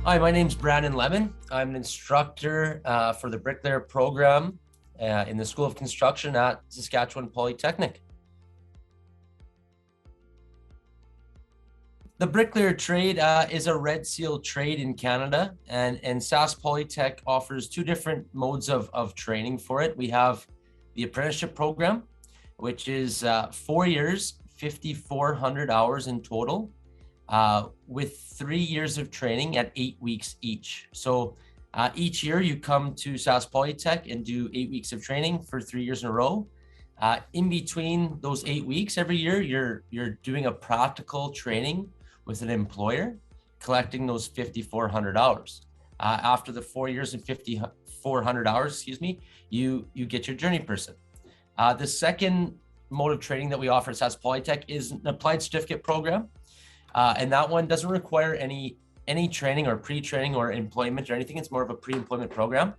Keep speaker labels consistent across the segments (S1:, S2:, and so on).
S1: Hi, my name's Brandon Lemon. I'm an instructor for the Bricklayer program in the School of Construction at Saskatchewan Polytechnic. The Bricklayer trade is a red seal trade in Canada, and Sask Polytech offers two different modes of training for it. We have the apprenticeship program, which is 4 years, 5,400 hours in total, with 3 years of training at 8 weeks each. So each year you come to Sask Polytech and do 8 weeks of training for 3 years in a row. In between those 8 weeks every year, you're doing a practical training with an employer, collecting those 5,400 hours. After the 4 years and 5,400 hours, you get your journey person. The second mode of training that we offer at Sask Polytech is an applied certificate program. And that one doesn't require any training or pre-training or employment or anything. It's more of a pre-employment program.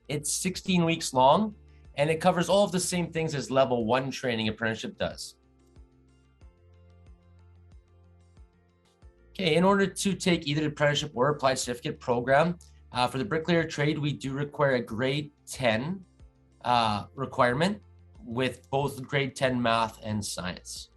S1: It's 16 weeks long, and it covers all of the same things as level 1 training apprenticeship does. Okay, in order to take either the apprenticeship or applied certificate program, for the Bricklayer trade, we do require a grade 10 requirement with both grade 10 math and science.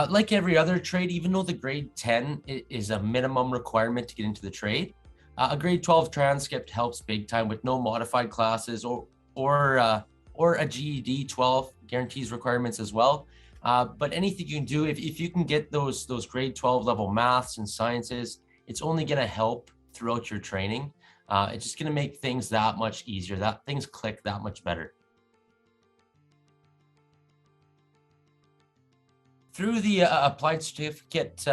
S1: Like every other trade, even though the grade 10 is a minimum requirement to get into the trade, a grade 12 transcript helps big time with no modified classes or a GED 12 guarantees requirements as well. But anything you can do, if you can get those grade 12 level maths and sciences, it's only going to help throughout your training. It's just going to make things that much easier, that things click that much better. Through the applied certificate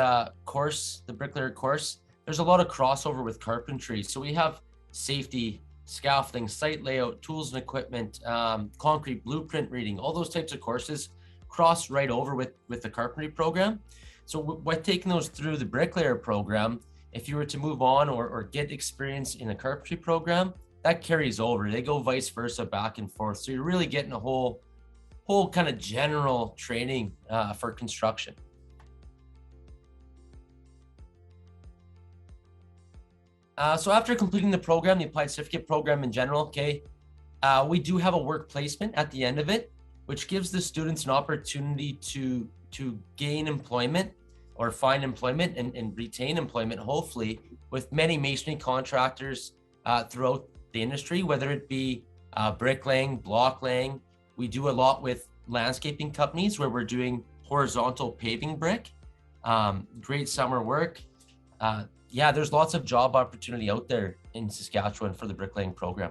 S1: course, the Bricklayer course, there's a lot of crossover with carpentry. So we have safety, scaffolding, site layout, tools and equipment, concrete blueprint reading, all those types of courses cross right over with the carpentry program. So by taking those through the Bricklayer program, if you were to move on or get experience in the carpentry program, that carries over. They go vice versa, back and forth. So you're really getting a whole kind of general training for construction. So after completing the program, the applied certificate program in general, we do have a work placement at the end of it, which gives the students an opportunity to gain employment or find employment and retain employment, hopefully, with many masonry contractors throughout the industry, whether it be bricklaying, block laying. We do a lot with landscaping companies where we're doing horizontal paving brick. Great summer work. Yeah, there's lots of job opportunity out there in Saskatchewan for the bricklaying program.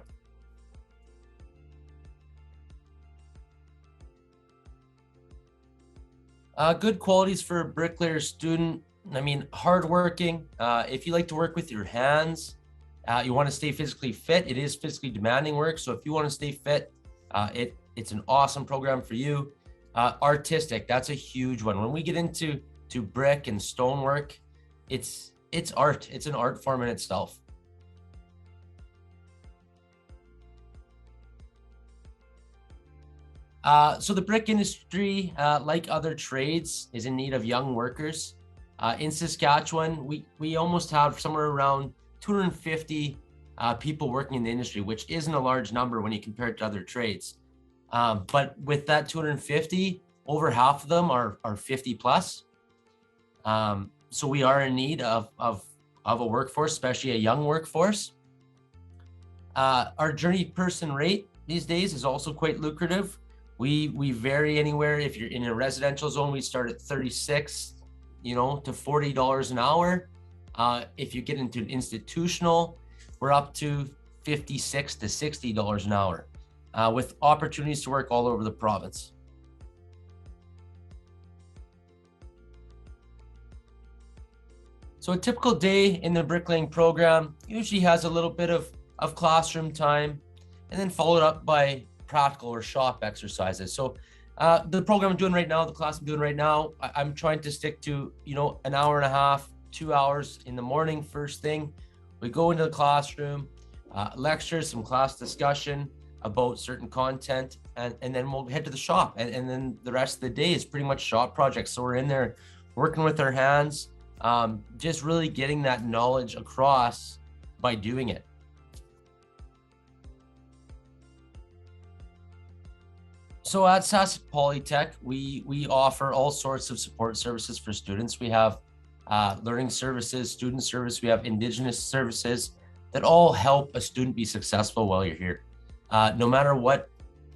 S1: Good qualities for a bricklayer student. I mean, hardworking. If you like to work with your hands, you want to stay physically fit. It is physically demanding work. So if you want to stay fit, it's an awesome program for you. Artistic, that's a huge one. When we get into brick and stonework, it's art. It's an art form in itself. So the brick industry, like other trades, is in need of young workers. In Saskatchewan, we almost have somewhere around 250 people working in the industry, which isn't a large number when you compare it to other trades. But with that 250, over half of them are 50 plus. So we are in need of a workforce, especially a young workforce. Our journey person rate these days is also quite lucrative. We vary anywhere. If you're in a residential zone, we start at 36, to $40 an hour. If you get into an institutional, we're up to $56 to $60 an hour, with opportunities to work all over the province. So a typical day in the bricklaying program usually has a little bit of classroom time, and then followed up by practical or shop exercises. So the program I'm doing right now, the class I'm doing right now, I'm trying to stick to, an hour and a half, 2 hours in the morning. First thing, we go into the classroom, lectures, some class discussion about certain content. and then we'll head to the shop, and then the rest of the day is pretty much shop projects. So we're in there working with our hands, just really getting that knowledge across by doing it. So at Saskatchewan Polytech, we offer all sorts of support services for students. We have learning services, student service, we have Indigenous services that all help a student be successful while you're here. No matter what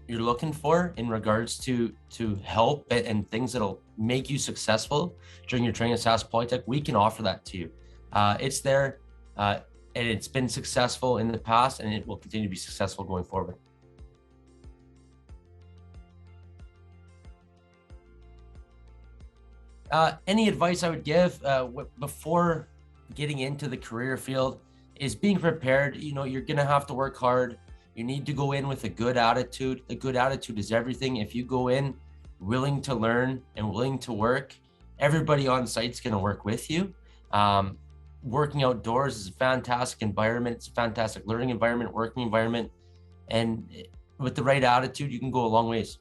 S1: you're looking for in regards to help and things that'll make you successful during your training at Saskatchewan Polytech, we can offer that to you. It's there, and it's been successful in the past, and it will continue to be successful going forward. Any advice I would give before getting into the career field is being prepared. You know, you're going to have to work hard. You need to go in with a good attitude. A good attitude is everything. If you go in willing to learn and willing to work, everybody on site's going to work with you. Working outdoors is a fantastic environment. It's a fantastic learning environment, working environment. And with the right attitude, you can go a long ways.